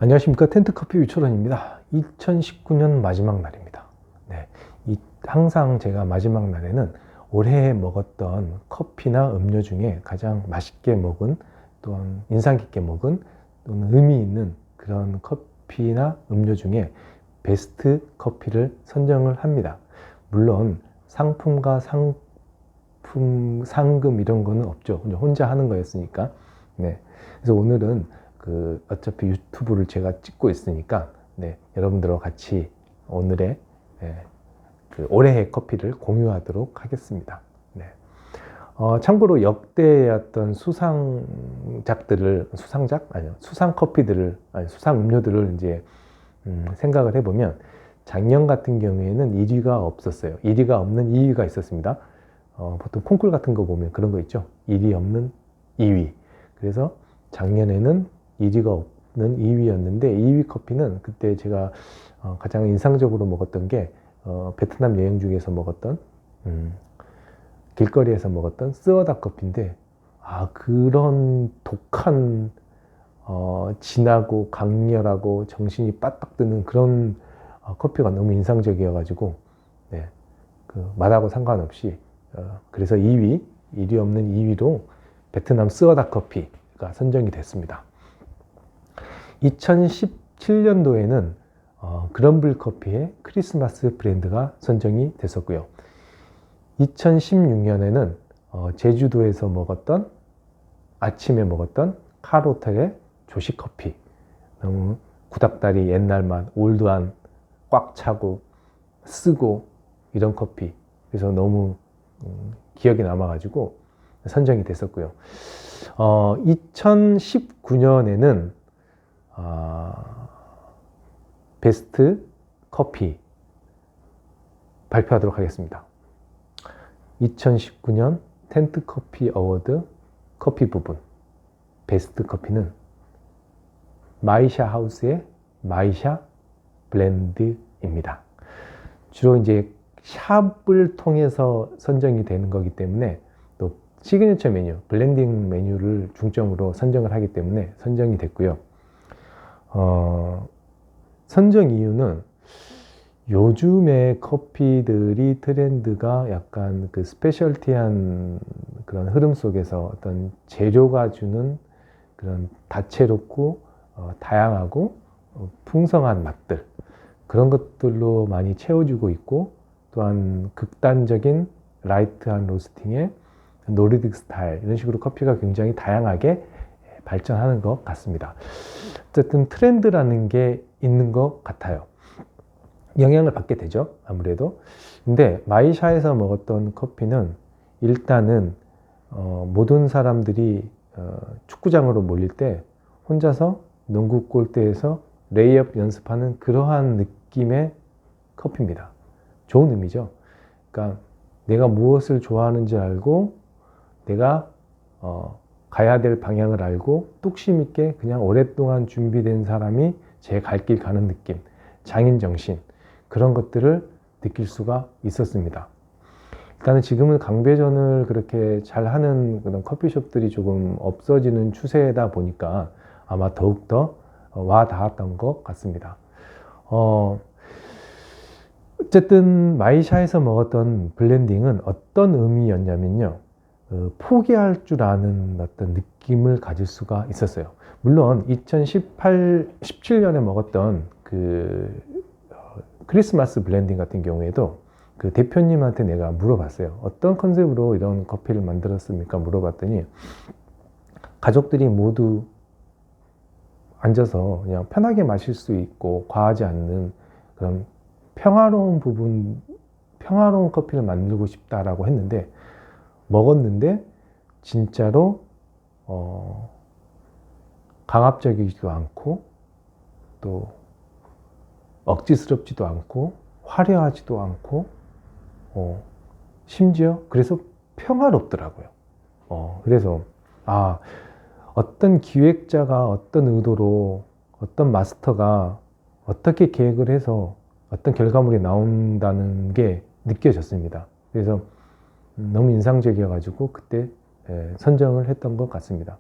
안녕하십니까. 텐트커피 유철원입니다. 2019년 마지막 날입니다. 네, 항상 제가 마지막 날에는 올해 먹었던 커피나 음료 중에 가장 맛있게 먹은, 또는 인상 깊게 먹은, 또는 의미 있는 그런 커피나 음료 중에 베스트 커피를 선정을 합니다. 물론 상품과 상금 이런 거는 없죠. 혼자 하는 거였으니까. 네, 그래서 오늘은 어차피 유튜브를 제가 찍고 있으니까, 네, 여러분들과 같이 오늘의 올해의 커피를 공유하도록 하겠습니다. 네. 참고로 역대의 어떤 수상 커피들을, 수상 음료들을 이제 생각을 해보면, 작년 같은 경우에는 1위가 없었어요. 1위가 없는 2위가 있었습니다. 보통 콩쿨 같은 거 보면 그런 거 있죠. 1위 없는 2위. 그래서 작년에는 1위가 없는 2위였는데, 2위 커피는 그때 제가 가장 인상적으로 먹었던 게 베트남 여행 중에서 먹었던 길거리에서 먹었던 스어다 커피인데, 그런 독한 진하고 강렬하고 정신이 빠딱 드는 그런 커피가 너무 인상적이어가지고, 네, 맛하고 상관없이 그래서 1위 없는 2위로 베트남 스어다 커피가 선정이 됐습니다. 2017년도에는 그럼블 커피의 크리스마스 브랜드가 선정이 됐었고요. 2016년에는 제주도에서 아침에 먹었던 카로텔의 조식 커피, 너무 구닥다리 옛날 맛, 올드한, 꽉 차고 쓰고 이런 커피, 그래서 너무 기억에 남아가지고 선정이 됐었고요. 2019년에는 베스트 커피 발표하도록 하겠습니다. 2019년 텐트 커피 어워드 커피 부분 베스트 커피는 마이샤 하우스의 마이샤 블렌드입니다. 주로 이제 샵을 통해서 선정이 되는 거기 때문에, 또 시그니처 메뉴, 블렌딩 메뉴를 중점으로 선정을 하기 때문에 선정이 됐고요. 선정 이유는 요즘의 커피들이 트렌드가 약간 스페셜티한 그런 흐름 속에서 어떤 재료가 주는 그런 다채롭고 다양하고 풍성한 맛들, 그런 것들로 많이 채워주고 있고, 또한 극단적인 라이트한 로스팅의 노르딕 스타일, 이런 식으로 커피가 굉장히 다양하게 발전하는 것 같습니다. 어쨌든 트렌드라는 게 있는 것 같아요. 영향을 받게 되죠, 아무래도. 근데 마이샤에서 먹었던 커피는 일단은 모든 사람들이 축구장으로 몰릴 때 혼자서 농구 골대에서 레이업 연습하는 그러한 느낌의 커피입니다. 좋은 의미죠. 그러니까 내가 무엇을 좋아하는지 알고, 내가 가야 될 방향을 알고, 뚝심 있게 그냥 오랫동안 준비된 사람이 제 갈 길 가는 느낌, 장인정신, 그런 것들을 느낄 수가 있었습니다. 일단은 지금은 강배전을 그렇게 잘하는 그런 커피숍들이 조금 없어지는 추세다 보니까 아마 더욱더 와 닿았던 것 같습니다. 어쨌든 마이샤에서 먹었던 블렌딩은 어떤 의미였냐면요, 포기할 줄 아는 어떤 느낌을 가질 수가 있었어요. 물론 2017년에 먹었던 크리스마스 블렌딩 같은 경우에도 대표님한테 내가 물어봤어요. 어떤 컨셉으로 이런 커피를 만들었습니까? 물어봤더니, 가족들이 모두 앉아서 그냥 편하게 마실 수 있고 과하지 않는 그런 평화로운 커피를 만들고 싶다라고 했는데, 먹었는데 진짜로 강압적이지도 않고, 또 억지스럽지도 않고, 화려하지도 않고, 심지어 그래서 평화롭더라고요. 그래서 어떤 기획자가 어떤 의도로, 어떤 마스터가 어떻게 계획을 해서 어떤 결과물이 나온다는 게 느껴졌습니다. 그래서 너무 인상적이어가지고 그때 선정을 했던 것 같습니다.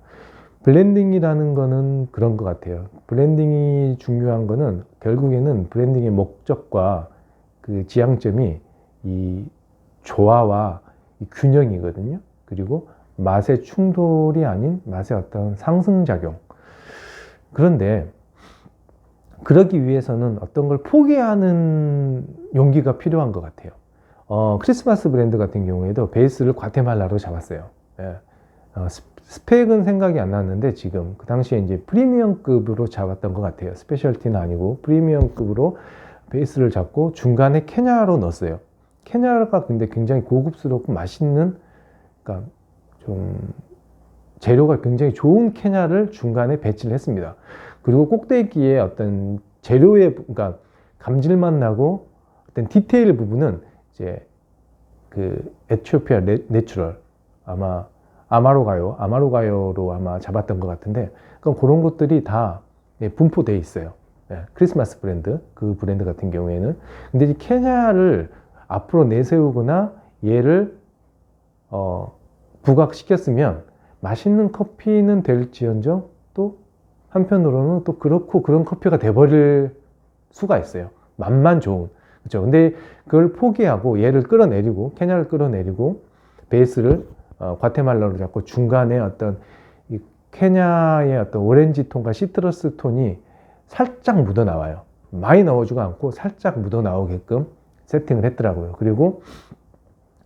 블렌딩이라는 거는 그런 것 같아요. 블렌딩이 중요한 거는 결국에는 브랜딩의 목적과 그 지향점이 이 조화와 이 균형이거든요. 그리고 맛의 충돌이 아닌 맛의 어떤 상승작용. 그런데 그러기 위해서는 어떤 걸 포기하는 용기가 필요한 것 같아요. 크리스마스 브랜드 같은 경우에도 베이스를 과테말라로 잡았어요. 예. 스펙은 생각이 안 났는데 지금 그 당시에 이제 프리미엄급으로 잡았던 것 같아요. 스페셜티는 아니고 프리미엄급으로 베이스를 잡고 중간에 케냐로 넣었어요. 케냐가 근데 굉장히 고급스럽고 맛있는, 그러니까 좀 재료가 굉장히 좋은 케냐를 중간에 배치를 했습니다. 그리고 꼭대기에 어떤 재료의, 그러니까 감질맛 나고 어떤 디테일 부분은 이제 그 에티오피아 내추럴, 아마 아마로가요로 아마 잡았던 것 같은데, 그럼 그런 것들이 다 분포되어 있어요. 크리스마스 브랜드, 그 브랜드 같은 경우에는. 근데 이 케냐를 앞으로 내세우거나 얘를 부각시켰으면 맛있는 커피는 될지언정 또 한편으로는 또 그렇고 그런 커피가 돼버릴 수가 있어요. 맛만 좋은. 그렇죠. 근데 그걸 포기하고 얘를 끌어내리고, 케냐를 끌어내리고 베이스를 과테말라로 잡고 중간에 어떤 이 케냐의 어떤 오렌지 톤과 시트러스 톤이 살짝 묻어 나와요. 많이 넣어주고 않고 살짝 묻어 나오게끔 세팅을 했더라고요. 그리고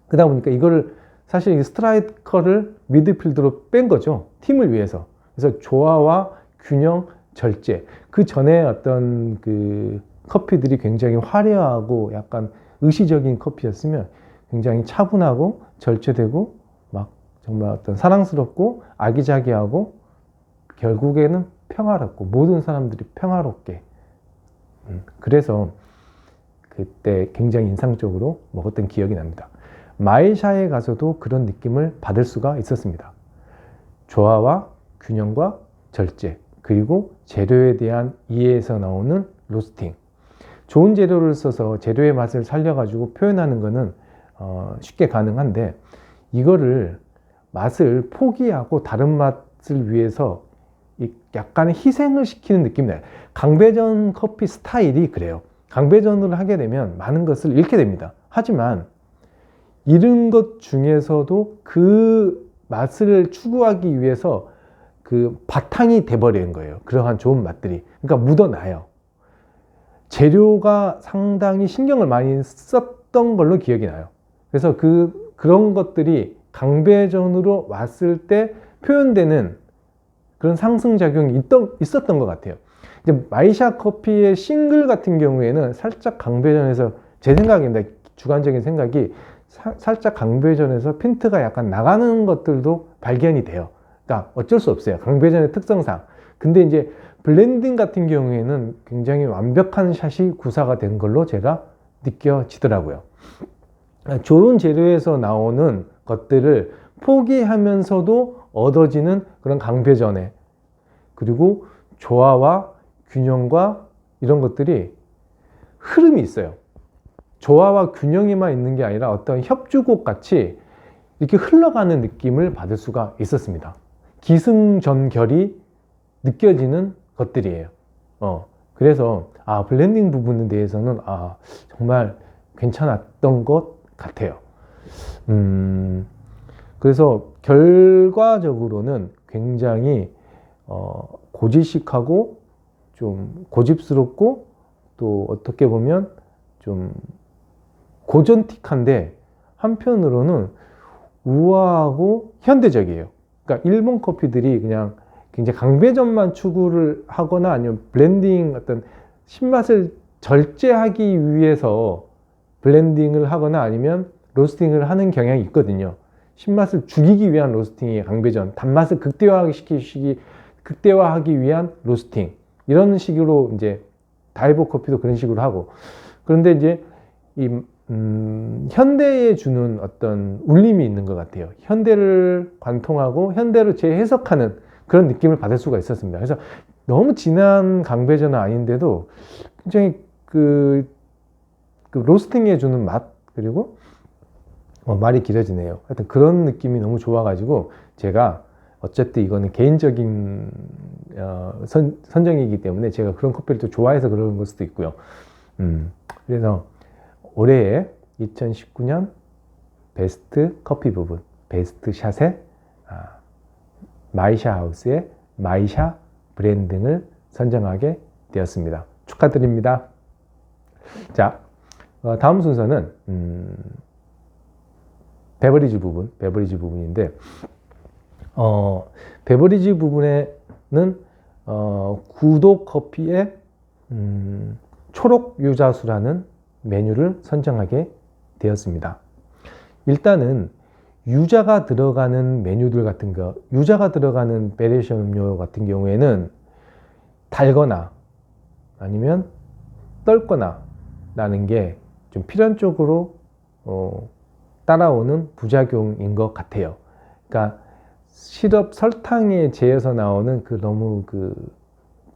그러다 보니까 이거를 사실 스트라이커를 미드필드로 뺀 거죠. 팀을 위해서. 그래서 조화와 균형, 절제. 그 전에 어떤 그 커피들이 굉장히 화려하고 약간 의시적인 커피였으면 굉장히 차분하고 절제되고 막 정말 어떤 사랑스럽고 아기자기하고 결국에는 평화롭고 모든 사람들이 평화롭게. 그래서 그때 굉장히 인상적으로 먹었던 기억이 납니다. 마이샤에 가서도 그런 느낌을 받을 수가 있었습니다. 조화와 균형과 절제, 그리고 재료에 대한 이해에서 나오는 로스팅. 좋은 재료를 써서 재료의 맛을 살려가지고 표현하는 것은 쉽게 가능한데, 이거를 맛을 포기하고 다른 맛을 위해서 약간의 희생을 시키는 느낌이 나요. 강배전 커피 스타일이 그래요. 강배전을 하게 되면 많은 것을 잃게 됩니다. 하지만 잃은 것 중에서도 그 맛을 추구하기 위해서 그 바탕이 돼버리는 거예요. 그러한 좋은 맛들이. 그러니까 묻어나요. 재료가 상당히 신경을 많이 썼던 걸로 기억이 나요. 그래서 그런 것들이 강배전으로 왔을 때 표현되는 그런 상승작용이 있었던 것 같아요. 이제 마이샤 커피의 싱글 같은 경우에는 살짝 강배전에서, 제 생각입니다. 주관적인 생각이 살짝 강배전에서 핀트가 약간 나가는 것들도 발견이 돼요. 그러니까 어쩔 수 없어요. 강배전의 특성상. 근데 이제 블렌딩 같은 경우에는 굉장히 완벽한 샷이 구사가 된 걸로 제가 느껴지더라고요. 좋은 재료에서 나오는 것들을 포기하면서도 얻어지는 그런 강배전에, 그리고 조화와 균형과 이런 것들이 흐름이 있어요. 조화와 균형이만 있는 게 아니라 어떤 협주곡 같이 이렇게 흘러가는 느낌을 받을 수가 있었습니다. 기승전결이 느껴지는 것들이에요. 그래서 블렌딩 부분에 대해서는 정말 괜찮았던 것 같아요. 그래서 결과적으로는 굉장히 고지식하고 좀 고집스럽고 또 어떻게 보면 좀 고전틱한데 한편으로는 우아하고 현대적이에요. 그러니까 일본 커피들이 그냥 굉장히 강배전만 추구를 하거나 아니면 블렌딩 어떤 신맛을 절제하기 위해서 블렌딩을 하거나 아니면 로스팅을 하는 경향이 있거든요. 신맛을 죽이기 위한 로스팅이 강배전, 단맛을 극대화하기 위한 로스팅, 이런 식으로 이제 다이버 커피도 그런 식으로 하고. 그런데 이제 현대에 주는 어떤 울림이 있는 것 같아요. 현대를 관통하고 현대로 재해석하는 그런 느낌을 받을 수가 있었습니다. 그래서 너무 진한 강배전은 아닌데도 굉장히 그 로스팅해 주는 맛, 그리고 말이 길어지네요. 하여튼 그런 느낌이 너무 좋아가지고 제가 어쨌든 이거는 개인적인 선정이기 때문에 제가 그런 커피를 또 좋아해서 그런 걸 수도 있고요. 그래서 올해의 2019년 베스트 커피 부분, 베스트 샷의 마이샤 하우스의 마이샤 브랜딩을 선정하게 되었습니다. 축하드립니다. 자, 다음 순서는 베버리지 부분인데, 베버리지 부분에는 구도 커피의 초록 유자수라는 메뉴를 선정하게 되었습니다. 일단은 유자가 들어가는 메뉴들 같은 거, 유자가 들어가는 베리에이션 음료 같은 경우에는 달거나 아니면 떫거나 라는 게 좀 필연적으로 따라오는 부작용인 것 같아요. 그러니까 시럽 설탕에 재어서 나오는 그 너무 그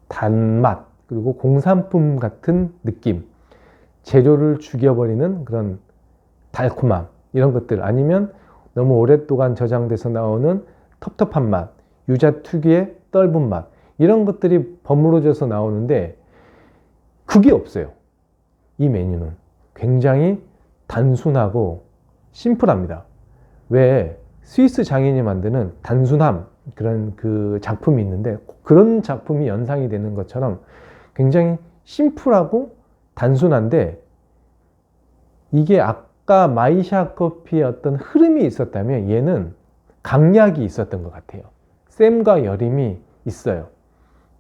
단맛, 그리고 공산품 같은 느낌, 재료를 죽여버리는 그런 달콤함, 이런 것들, 아니면 너무 오랫동안 저장돼서 나오는 텁텁한 맛, 유자 특유의 떫은 맛, 이런 것들이 버무려져서 나오는데 그게 없어요. 이 메뉴는 굉장히 단순하고 심플합니다. 왜 스위스 장인이 만드는 단순함, 그런 그 작품이 있는데 그런 작품이 연상이 되는 것처럼 굉장히 심플하고 단순한데, 이게 아까 마이샤 커피의 어떤 흐름이 있었다면 얘는 강약이 있었던 것 같아요. 쌤과 여림이 있어요.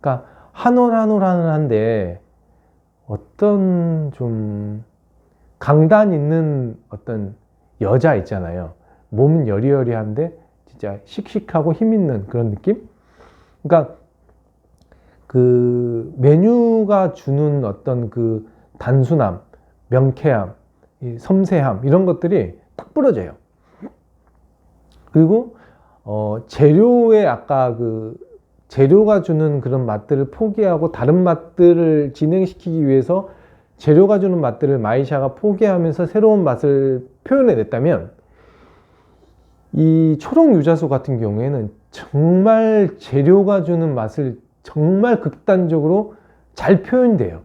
그러니까 한올한올한데 어떤 좀 강단 있는 어떤 여자 있잖아요. 몸은 여리여리한데 진짜 씩씩하고 힘 있는 그런 느낌? 그러니까 그 메뉴가 주는 어떤 그 단순함, 명쾌함, 이 섬세함, 이런 것들이 딱 부러져요. 그리고 재료의 아까 그 재료가 주는 그런 맛들을 포기하고 다른 맛들을 진행시키기 위해서 재료가 주는 맛들을 마이샤가 포기하면서 새로운 맛을 표현해냈다면, 이 초록 유자수 같은 경우에는 정말 재료가 주는 맛을 정말 극단적으로 잘 표현돼요.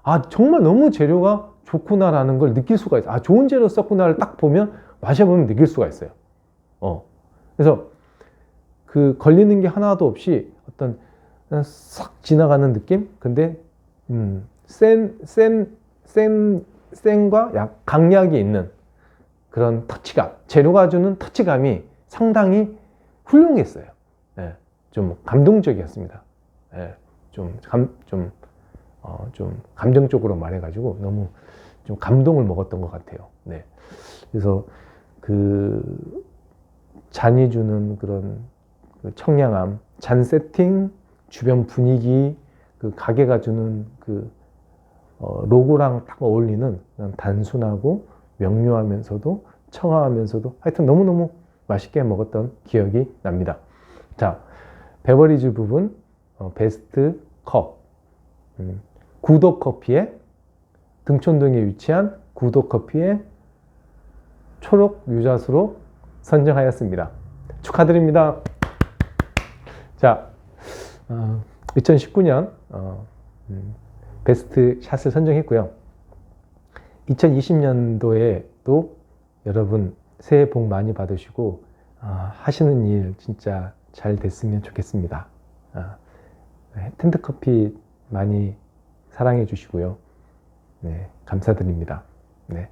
아, 정말 너무 재료가 좋구나라는 걸 느낄 수가 있어요. 아, 좋은 재료 썼구나를 딱 보면, 마셔보면 느낄 수가 있어요. 그래서 그 걸리는 게 하나도 없이 어떤 싹 지나가는 느낌? 근데 센과 약 강약이 있는 그런 터치감, 재료가 주는 터치감이 상당히 훌륭했어요. 네, 좀 감동적이었습니다. 네, 좀 감정적으로 말해가지고 너무 좀 감동을 먹었던 것 같아요. 네, 그래서 그 잔이 주는 그런 청량함, 잔 세팅, 주변 분위기, 그 가게가 주는 그 로고랑 딱 어울리는 단순하고 명료하면서도 청아하면서도 하여튼 너무너무 맛있게 먹었던 기억이 납니다. 자, 베버리지 부분 베스트 컵, 구도커피의 등촌동에 위치한 구도커피의 초록 유자수로 선정하였습니다. 축하드립니다. 자, 2019년 베스트 샷을 선정했고요. 2020년도에도 여러분 새해 복 많이 받으시고 하시는 일 진짜 잘 됐으면 좋겠습니다. 텐트커피 많이 사랑해 주시고요. 네, 감사드립니다. 네.